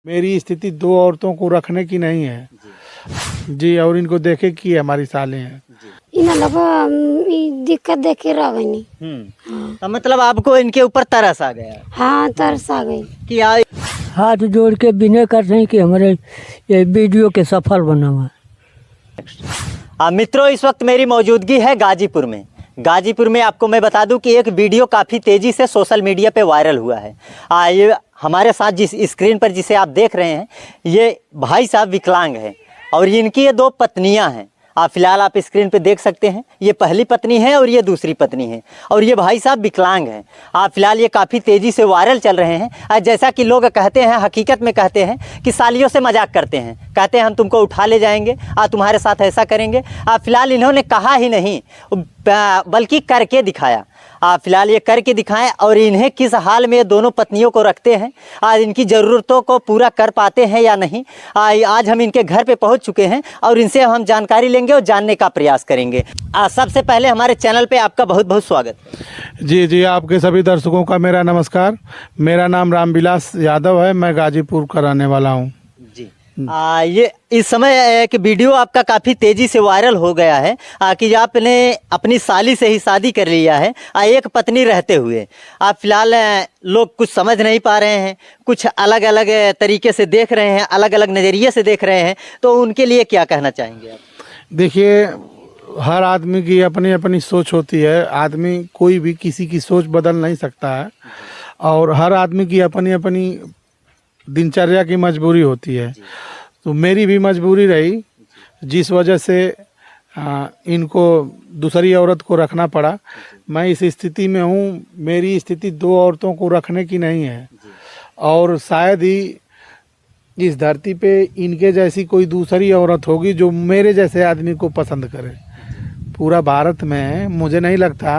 मेरी स्थिति दो औरतों को रखने की नहीं है जी, और इनको देखे कि हमारी सालें हैं। इन लोगों दिक्कत देख के रह गई। तो मतलब आपको इनके ऊपर तरस आ गया हाँ तरस आ गई कि आ हाथ जोड़ के विनय करते हैं कि हमारे ये वीडियो के सफल बना हुआ। मित्रों, इस वक्त मेरी मौजूदगी है गाजीपुर में। गाजीपुर में आपको मैं बता दूं कि एक वीडियो काफ़ी तेज़ी से सोशल मीडिया पे वायरल हुआ है। ये हमारे साथ जिस स्क्रीन पर जिसे आप देख रहे हैं, ये भाई साहब विकलांग हैं और इनकी ये दो पत्नियां हैं। फिलहाल आप स्क्रीन पे देख सकते हैं, ये पहली पत्नी है और ये दूसरी पत्नी है और ये भाई साहब विकलांग हैं। फिलहाल ये काफ़ी तेज़ी से वायरल चल रहे हैं। जैसा कि लोग कहते हैं, हकीकत में कहते हैं कि सालियों से मजाक करते हैं, कहते हैं हम तुमको उठा ले जाएंगे, तुम्हारे साथ ऐसा करेंगे। फिलहाल इन्होंने कहा ही नहीं बल्कि करके दिखाया। फिलहाल ये करके दिखाएं और इन्हें किस हाल में ये दोनों पत्नियों को रखते हैं, आज इनकी ज़रूरतों को पूरा कर पाते हैं या नहीं। आज हम इनके घर पे पहुंच चुके हैं और इनसे हम जानकारी लेंगे और जानने का प्रयास करेंगे। सबसे पहले हमारे चैनल पे आपका बहुत बहुत स्वागत। जी जी, आपके सभी दर्शकों का मेरा नमस्कार। मेरा नाम रामविलास यादव है, मैं गाजीपुर का रहने वाला हूँ जी। ये इस समय एक वीडियो आपका काफ़ी तेज़ी से वायरल हो गया है कि आपने अपनी साली से ही शादी कर लिया है एक पत्नी रहते हुए। फिलहाल लोग कुछ समझ नहीं पा रहे हैं, कुछ अलग अलग तरीके से देख रहे हैं, अलग अलग नज़रिए से देख रहे हैं, तो उनके लिए क्या कहना चाहेंगे आप? देखिए, हर आदमी की अपनी अपनी सोच होती है। आदमी कोई भी किसी की सोच बदल नहीं सकता है और हर आदमी की अपनी अपनी दिनचर्या की मजबूरी होती है। तो मेरी भी मजबूरी रही, जिस वजह से इनको दूसरी औरत को रखना पड़ा। मैं इस स्थिति में हूँ, मेरी स्थिति दो औरतों को रखने की नहीं है और शायद ही इस धरती पे इनके जैसी कोई दूसरी औरत होगी जो मेरे जैसे आदमी को पसंद करे। पूरा भारत में मुझे नहीं लगता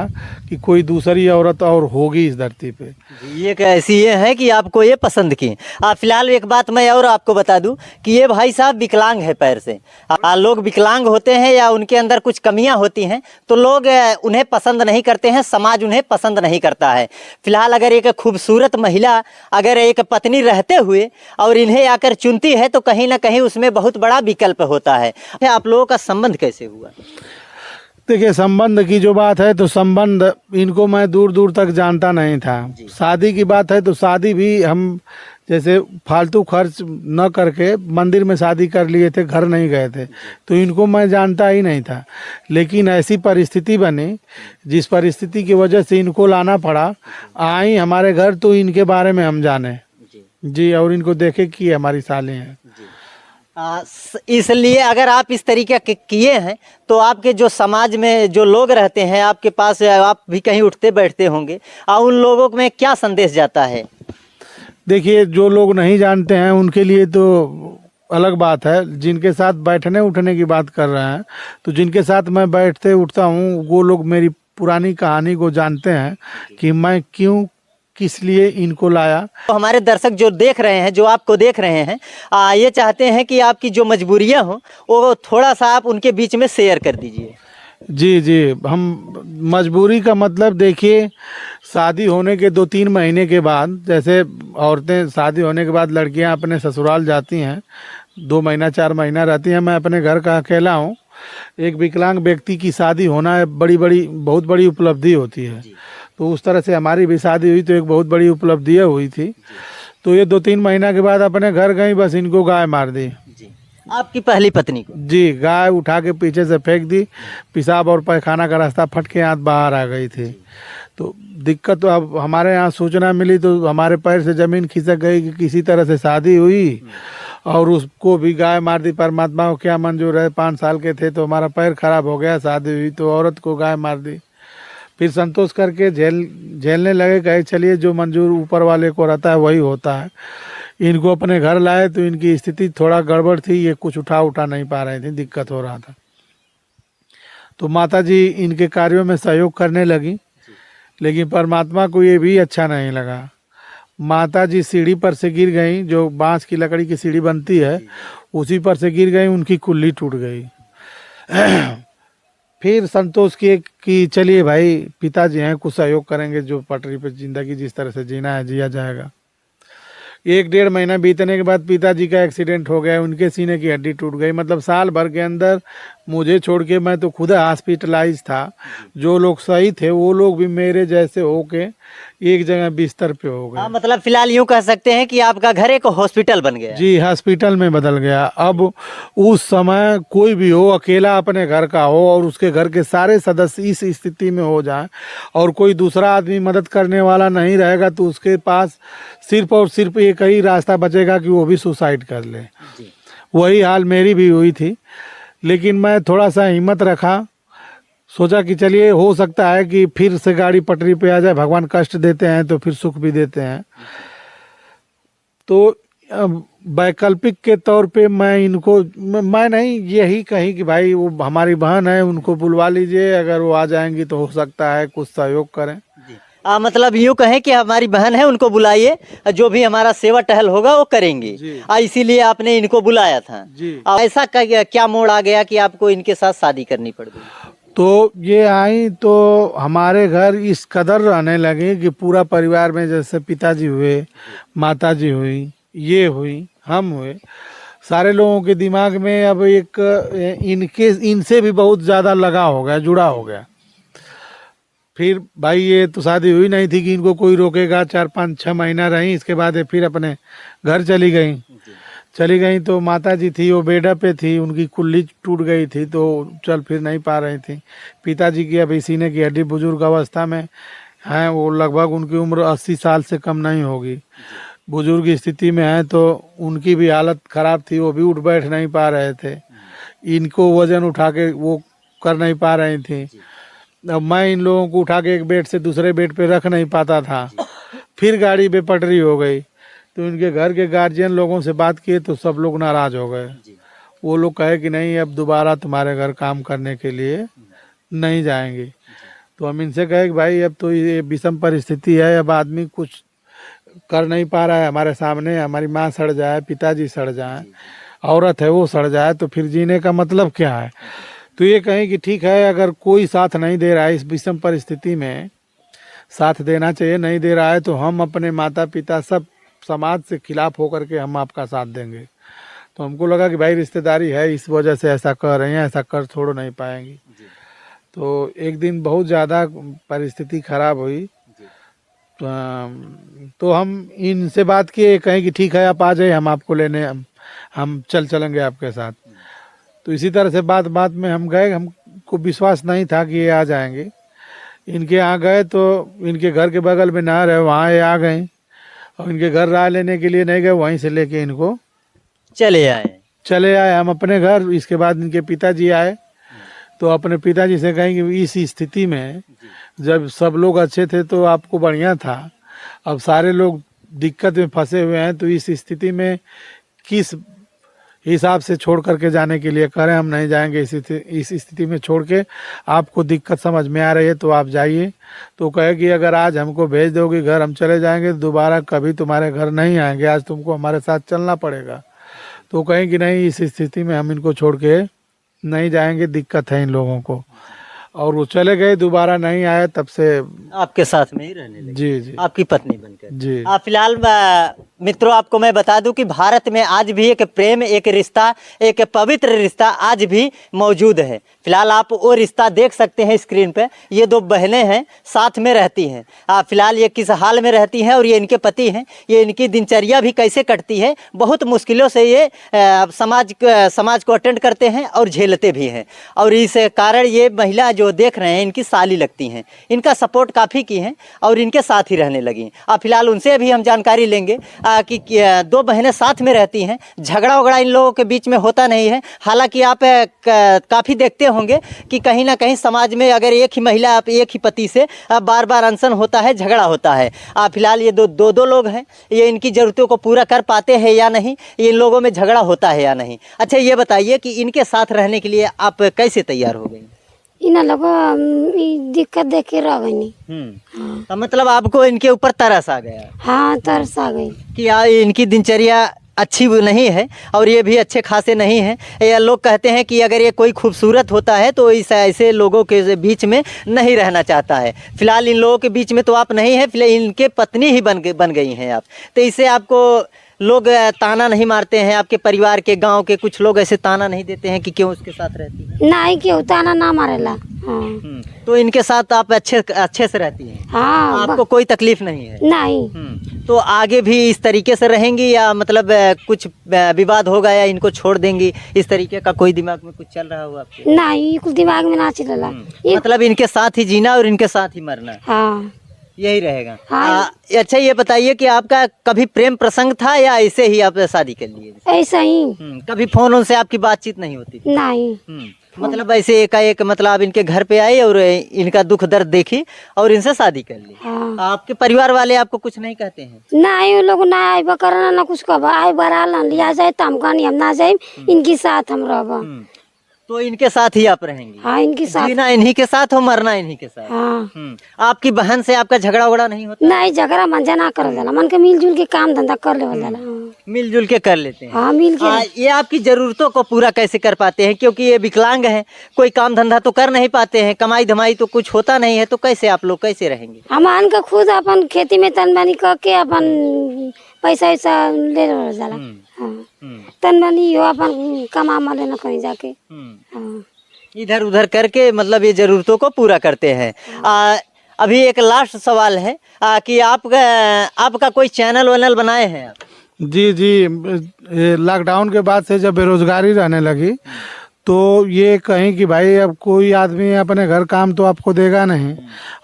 कि कोई दूसरी औरत और होगी इस धरती पे। ये ऐसी ये है कि आपको ये पसंद की। फिलहाल एक बात मैं और आपको बता दूं कि ये भाई साहब विकलांग है पैर से। लोग विकलांग होते हैं या उनके अंदर कुछ कमियां होती हैं तो लोग उन्हें पसंद नहीं करते हैं, समाज उन्हें पसंद नहीं करता है। फिलहाल अगर एक खूबसूरत महिला अगर एक पत्नी रहते हुए और इन्हें आकर चुनती है तो कहीं ना कहीं उसमें बहुत बड़ा विकल्प होता है। आप लोगों का संबंध कैसे हुआ? देखिए, संबंध की जो बात है तो संबंध इनको मैं दूर दूर तक जानता नहीं था। शादी की बात है तो शादी भी हम जैसे फालतू खर्च न करके मंदिर में शादी कर लिए थे, घर नहीं गए थे, तो इनको मैं जानता ही नहीं था। लेकिन ऐसी परिस्थिति बनी जिस परिस्थिति की वजह से इनको लाना पड़ा। आई हमारे घर तो इनके बारे में हम जाने जी, और इनको देखे कि हमारी सालें हैं। इसलिए अगर आप इस तरीके के किए हैं तो आपके जो समाज में जो लोग रहते हैं आपके पास, आप भी कहीं उठते बैठते होंगे, उन लोगों में क्या संदेश जाता है? देखिए, जो लोग नहीं जानते हैं उनके लिए तो अलग बात है। जिनके साथ बैठने उठने की बात कर रहे हैं, तो जिनके साथ मैं बैठते उठता हूँ वो लोग मेरी पुरानी कहानी को जानते हैं कि मैं क्यों किस लिए इनको लाया। तो हमारे दर्शक जो देख रहे हैं, जो आपको देख रहे हैं, ये चाहते हैं कि आपकी जो मजबूरियां हो वो थोड़ा सा आप उनके बीच में शेयर कर दीजिए। जी जी, हम मजबूरी का मतलब देखिए, शादी होने के 2-3 महीने के बाद, जैसे औरतें शादी होने के बाद लड़कियां अपने ससुराल जाती हैं, 2 महीना 4 महीना रहती हैं। मैं अपने घर का अकेला हूँ। एक विकलांग व्यक्ति की शादी होना बहुत बड़ी उपलब्धि होती है। तो उस तरह से हमारी भी शादी हुई तो एक बहुत बड़ी उपलब्धि हुई थी। तो ये 2-3 महीना के बाद अपने घर गई, बस इनको गाय मार दी। आपकी पहली पत्नी को? जी, गाय उठा के पीछे से फेंक दी। पेशाब और पैखाना का रास्ता फट के हाथ बाहर आ गई थी। तो दिक्कत तो अब हमारे यहाँ सूचना मिली तो हमारे पैर से ज़मीन खिसक गई कि किसी तरह से शादी हुई और उसको भी गाय मार दी। परमात्मा को क्या मंजूर है, 5 साल के थे तो हमारा पैर खराब हो गया, शादी हुई तो औरत को गाय मार दी। फिर संतोष करके झेलने लगे, कहे चलिए जो मंजूर ऊपर वाले को रहता है वही होता है। इनको अपने घर लाए तो इनकी स्थिति थोड़ा गड़बड़ थी, ये कुछ उठा नहीं पा रही थी, दिक्कत हो रहा था। तो माता जी इनके कार्यों में सहयोग करने लगी, लेकिन परमात्मा को ये भी अच्छा नहीं लगा। माता जी सीढ़ी पर से गिर गई, जो बांस की लकड़ी की सीढ़ी बनती है उसी पर से गिर गई, उनकी कुल्ली टूट गई। फिर संतोष किए कि चलिए भाई पिताजी हैं, कुछ सहयोग करेंगे, जो पटरी पे जिंदगी जिस तरह से जीना है जिया जाएगा। एक डेढ़ महीना बीतने के बाद पिताजी का एक्सीडेंट हो गया, उनके सीने की हड्डी टूट गई। मतलब साल भर के अंदर मुझे छोड़ के मैं तो खुद हॉस्पिटलाइज था। जो लोग सही थे वो लोग भी मेरे जैसे होके एक जगह बिस्तर पे हो गए। हाँ, मतलब फिलहाल यूँ कह सकते हैं कि आपका घर एक हॉस्पिटल बन गया। जी, हॉस्पिटल में बदल गया। अब उस समय कोई भी हो, अकेला अपने घर का हो और उसके घर के सारे सदस्य इस स्थिति में हो जाए और कोई दूसरा आदमी मदद करने वाला नहीं रहेगा, तो उसके पास सिर्फ और सिर्फ एक ही रास्ता बचेगा कि वो भी सुसाइड कर ले। वही हाल मेरी भी हुई थी, लेकिन मैं थोड़ा सा हिम्मत रखा, सोचा कि चलिए हो सकता है कि फिर से गाड़ी पटरी पे आ जाए। भगवान कष्ट देते हैं तो फिर सुख भी देते हैं। तो वैकल्पिक के तौर पे मैं इनको, मैं नहीं, यही कही कि भाई वो हमारी बहन है, उनको बुलवा लीजिए, अगर वो आ जाएंगी तो हो सकता है कुछ सहयोग करें। मतलब यूँ कहें कि हमारी बहन है, उनको बुलाइए, जो भी हमारा सेवा टहल होगा वो करेंगे। इसीलिए आपने इनको बुलाया था जी। ऐसा क्या मोड़ आ गया कि आपको इनके साथ शादी करनी पड़ गई? तो ये आई तो हमारे घर इस कदर रहने लगे कि पूरा परिवार में, जैसे पिताजी हुए, माताजी हुई, ये हुई, हम हुए, सारे लोगों के दिमाग में अब एक इनसे भी बहुत ज़्यादा लगा हो गया, जुड़ा हो गया। फिर भाई ये तो शादी हुई नहीं थी कि इनको कोई रोकेगा। 4-5-6 महीना रही, इसके बाद ये फिर अपने घर चली गई। तो माता जी थी, वो बेड पे थी, उनकी कुल्ली टूट गई थी तो चल फिर नहीं पा रही थी। पिताजी की अभी सीने की हड्डी, बुजुर्ग अवस्था में हैं, वो लगभग उनकी उम्र 80 साल से कम नहीं होगी, बुजुर्ग स्थिति में है, तो उनकी भी हालत ख़राब थी, वो भी उठ बैठ नहीं पा रहे थे। इनको वजन उठा के वो कर नहीं पा रही थी। अब मैं इन लोगों को उठा के एक बेड से दूसरे बेड पे रख नहीं पाता था। फिर गाड़ी पे पटरी हो गई तो इनके घर के गार्जियन लोगों से बात किए तो सब लोग नाराज हो गए। वो लोग कहे कि नहीं, अब दोबारा तुम्हारे घर काम करने के लिए नहीं जाएंगे। तो हम इनसे कहे कि भाई अब तो ये विषम परिस्थिति है, अब आदमी कुछ कर नहीं पा रहा है हमारे सामने। हमारी माँ सड़ जाए, पिताजी सड़ जाए, औरत है वो सड़ जाए, तो फिर जीने का मतलब क्या है। तो ये कहें कि ठीक है, अगर कोई साथ नहीं दे रहा है इस विषम परिस्थिति में, साथ देना चाहिए, नहीं दे रहा है तो हम अपने माता पिता सब समाज से खिलाफ होकर के हम आपका साथ देंगे। तो हमको लगा कि भाई रिश्तेदारी है, इस वजह से ऐसा कर रहे हैं, ऐसा कर छोड़ नहीं पाएंगी। तो एक दिन बहुत ज़्यादा परिस्थिति खराब हुई, तो हम इनसे बात किए, कहें कि ठीक है आप आ जाए, हम आपको लेने हम चलेंगे आपके साथ। तो इसी तरह से बात में हम गए, हमको विश्वास नहीं था कि ये आ जाएंगे। इनके यहाँ गए तो इनके घर के बगल में नहर है, वहाँ ये आ गए और इनके घर राह लेने के लिए नहीं गए, वहीं से लेके इनको चले आए हम अपने घर। इसके बाद इनके पिताजी आए तो अपने पिताजी से कहें कि इस स्थिति में जब सब लोग अच्छे थे तो आपको बढ़िया था, अब सारे लोग दिक्कत में फंसे हुए हैं, तो इस स्थिति में किस हिसाब से छोड़ करके जाने के लिए करें, हम नहीं जाएंगे इस स्थिति में छोड़ के। आपको दिक्कत समझ में आ रही है तो आप जाइए। तो कहे कि अगर आज हमको भेज दोगे घर, हम चले जाएंगे, दोबारा कभी तुम्हारे घर नहीं आएंगे, आज तुमको हमारे साथ चलना पड़ेगा। तो कहें कि नहीं, इस स्थिति में हम इनको छोड़ के नहीं जाएंगे, दिक्कत है इन लोगों को। और वो चले गए, दोबारा नहीं आए, तब से आपके साथ में ही रहने लगे। जी, आपकी पत्नी बनकर। जी। फिलहाल मित्रों, आपको मैं बता दूं कि भारत में आज भी एक प्रेम, एक रिश्ता, एक पवित्र रिश्ता आज भी मौजूद है। फिलहाल आप वो रिश्ता देख सकते हैं स्क्रीन पे। ये दो बहनें हैं, साथ में रहती हैं। फिलहाल ये किस हाल में रहती हैं और ये इनके पति हैं, ये इनकी दिनचर्या भी कैसे कटती है, बहुत मुश्किलों से ये समाज को अटेंड करते हैं और झेलते भी हैं। और इस कारण ये महिला जो देख रहे हैं, इनकी साली लगती हैं, इनका सपोर्ट काफ़ी की हैं और इनके साथ ही रहने लगी। फिलहाल उनसे भी हम जानकारी लेंगे कि दो बहनें साथ में रहती हैं, झगड़ा वगड़ा इन लोगों के बीच में होता नहीं है। हालांकि आप काफ़ी देखते होंगे कि कहीं ना कहीं समाज में अगर एक ही महिला, एक ही पति से बार बार अनशन होता है, झगड़ा होता है। फिलहाल ये दो लोग हैं, ये इनकी ज़रूरतों को पूरा कर पाते हैं या नहीं, इन लोगों में झगड़ा होता है या नहीं। अच्छा, ये बताइए कि इनके साथ रहने के लिए आप कैसे तैयार हो गई? इन लोगों दिक्कत देख के रह गई। तो मतलब आपको इनके ऊपर तरस आ गया? हाँ, तरस आ गई कि इनकी दिनचर्या अच्छी नहीं है और ये भी अच्छे खासे नहीं हैं। ये लोग कहते हैं कि अगर ये कोई खूबसूरत होता है तो इस ऐसे लोगों के बीच में नहीं रहना चाहता है। फिलहाल इन लोगों के बीच में तो आप नहीं हैं, फिलहाल इनके पत्नी ही बन गई हैं आप। तो इससे आपको लोग ताना नहीं मारते हैं? आपके परिवार के, गांव के कुछ लोग ऐसे ताना नहीं देते हैं कि क्यों उसके साथ रहती है? नहीं, क्यों ताना ना मारेला। हाँ। तो इनके साथ आप अच्छे से रहती हैं? हाँ, आपको कोई तकलीफ नहीं है? नहीं। तो आगे भी इस तरीके से रहेंगी या मतलब कुछ विवाद होगा या इनको छोड़ देंगी, इस तरीके का कोई दिमाग में कुछ चल रहा होगा आपके? नहीं, कुछ दिमाग में ना चलेला। मतलब इनके साथ ही जीना और इनके साथ ही मरना, हाँ, यही रहेगा। हाँ। अच्छा, ये बताइए कि आपका कभी प्रेम प्रसंग था या ऐसे ही आप शादी कर लिए? ऐसा ही। कभी फोन से आपकी बातचीत नहीं होती थी? नहीं। मतलब ऐसे एकाएक मतलब आप इनके घर पे आए और इनका दुख दर्द देखी और इनसे शादी कर ली? हाँ। आपके परिवार वाले आपको कुछ नहीं कहते हैं? नहीं, वो लोग ना आए करना ना कुछ कब आए बरा लिया जाए तो हम कहनी हम ना जाए, इनके साथ हम रह। तो इनके साथ ही आप रहेंगी? हाँ, इनके साथ। जीना इन्हीं के साथ हो, मरना इन्हीं के साथ। हाँ। आपकी बहन से आपका झगड़ा उगड़ा नहीं होता? नहीं, झगड़ा मंजा ना कर जाला, मन के मिलजुल के काम धंधा कर ले जाला। मिलजुल के कर लेते हैं? हाँ, मिल के। ये आपकी जरूरतों को पूरा कैसे कर पाते हैं? क्योंकि ये विकलांग हैं, कोई काम धंधा तो कर नहीं पाते हैं, कमाई धमाई तो कुछ होता नहीं है, तो कैसे आप लोग कैसे रहेंगे? हम के खुद अपन खेती में तनबानी करके अपन पैसा वैसा ले जाला। हाँ, तनबानी हो अपन कमा लेना कहीं जाके। हाँ, इधर उधर करके मतलब ये जरूरतों को पूरा करते हैं। अभी एक लास्ट सवाल है कि आपका कोई चैनल वैनल बनाए हैं आप? जी, लॉकडाउन के बाद से जब बेरोजगारी रहने लगी तो ये कहीं कि भाई अब कोई आदमी अपने घर काम तो आपको देगा नहीं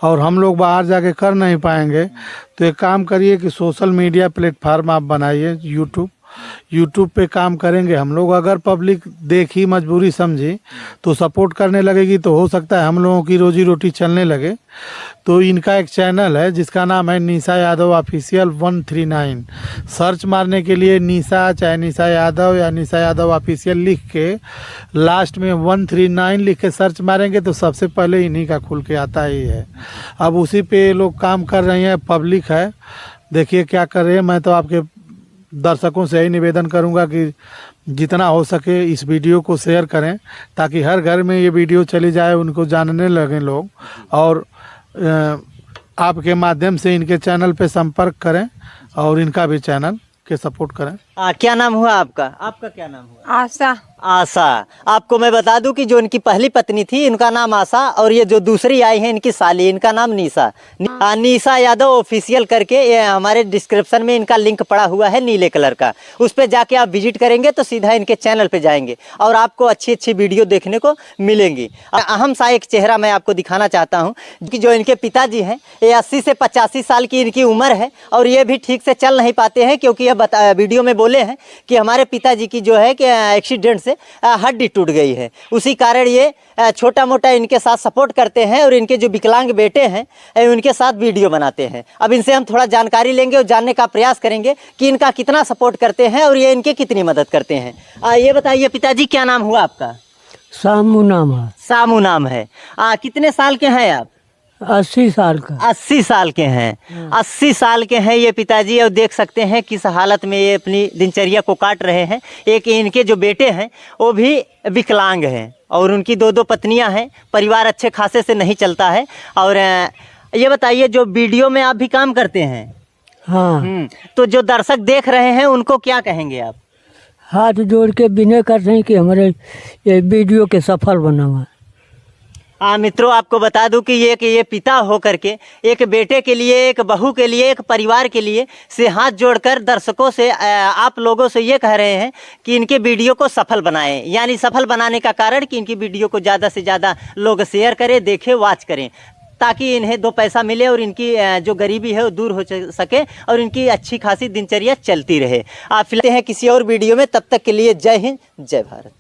और हम लोग बाहर जाके कर नहीं पाएंगे, तो एक काम करिए कि सोशल मीडिया प्लेटफार्म आप बनाइए, यूट्यूब पे काम करेंगे हम लोग। अगर पब्लिक देखी, मजबूरी समझी तो सपोर्ट करने लगेगी, तो हो सकता है हम लोगों की रोजी रोटी चलने लगे। तो इनका एक चैनल है जिसका नाम है निशा यादव ऑफिशियल 139। सर्च मारने के लिए निशा, चाहे निशा यादव या निशा यादव ऑफिशियल लिख के लास्ट में 139 लिख के सर्च मारेंगे तो सबसे पहले इन्हीं का खुल के आता ही है। अब उसी पे लोग काम कर रहे हैं, पब्लिक है, देखिए क्या कर रहे हैं। मैं तो आपके दर्शकों से यही निवेदन करूंगा कि जितना हो सके इस वीडियो को शेयर करें ताकि हर घर में ये वीडियो चली जाए, उनको जानने लगे लोग, और आपके माध्यम से इनके चैनल पे संपर्क करें और इनका भी चैनल के सपोर्ट करें। क्या नाम हुआ आपका? आपका क्या नाम हुआ? आशा। आशा। आपको मैं बता दूं कि जो इनकी पहली पत्नी थी इनका नाम आशा और ये जो दूसरी आई है इनकी साली, इनका नाम निशा। निशा यादव ऑफिशियल करके ये हमारे डिस्क्रिप्शन में इनका लिंक पड़ा हुआ है नीले कलर का, उस पर जाके आप विजिट करेंगे तो सीधा इनके चैनल पे जाएंगे और आपको अच्छी अच्छी वीडियो देखने को मिलेंगी। अहम सा एक चेहरा मैं आपको दिखाना चाहता हूँ कि जो इनके पिताजी हैं ये 80 से 85 साल की इनकी उम्र है और ये भी ठीक से चल नहीं पाते हैं, क्योंकि ये वीडियो में बोले हैं कि हमारे पिताजी की जो है कि एक्सीडेंट से हड्डी टूट गई है, उसी कारण ये छोटा मोटा इनके साथ सपोर्ट करते हैं और इनके जो विकलांग बेटे हैं उनके साथ वीडियो बनाते हैं। अब इनसे हम थोड़ा जानकारी लेंगे और जानने का प्रयास करेंगे कि इनका कितना सपोर्ट करते हैं और ये इनके कितनी मदद करते हैं। ये बताइए पिताजी, क्या नाम हुआ आपका? सामू नाम है। सामू नाम है। कितने साल के हैं आप? 80 साल का। 80 साल के हैं। 80 साल के हैं ये पिताजी और देख सकते हैं किस हालत में ये अपनी दिनचर्या को काट रहे हैं। एक इनके जो बेटे हैं वो भी विकलांग हैं और उनकी 2 पत्नियां हैं, परिवार अच्छे खासे से नहीं चलता है। और ये बताइए, जो वीडियो में आप भी काम करते हैं, हाँ, तो जो दर्शक देख रहे हैं उनको क्या कहेंगे आप? हाथ जोड़ के विनय करते हैं कि हमारे ये वीडियो के सफल बनावा। मित्रों, आपको बता दूं कि ये पिता हो करके एक बेटे के लिए, एक बहू के लिए, एक परिवार के लिए से हाथ जोड़कर दर्शकों से, आप लोगों से ये कह रहे हैं कि इनके वीडियो को सफल बनाएं। यानी सफल बनाने का कारण कि इनकी वीडियो को ज़्यादा से ज़्यादा लोग शेयर करें, देखें, वॉच करें, ताकि इन्हें 2 पैसा मिले और इनकी जो गरीबी है वो दूर हो सके और इनकी अच्छी खासी दिनचर्या चलती रहे। आप फिलहाल हैं किसी और वीडियो में, तब तक के लिए जय हिंद, जय भारत।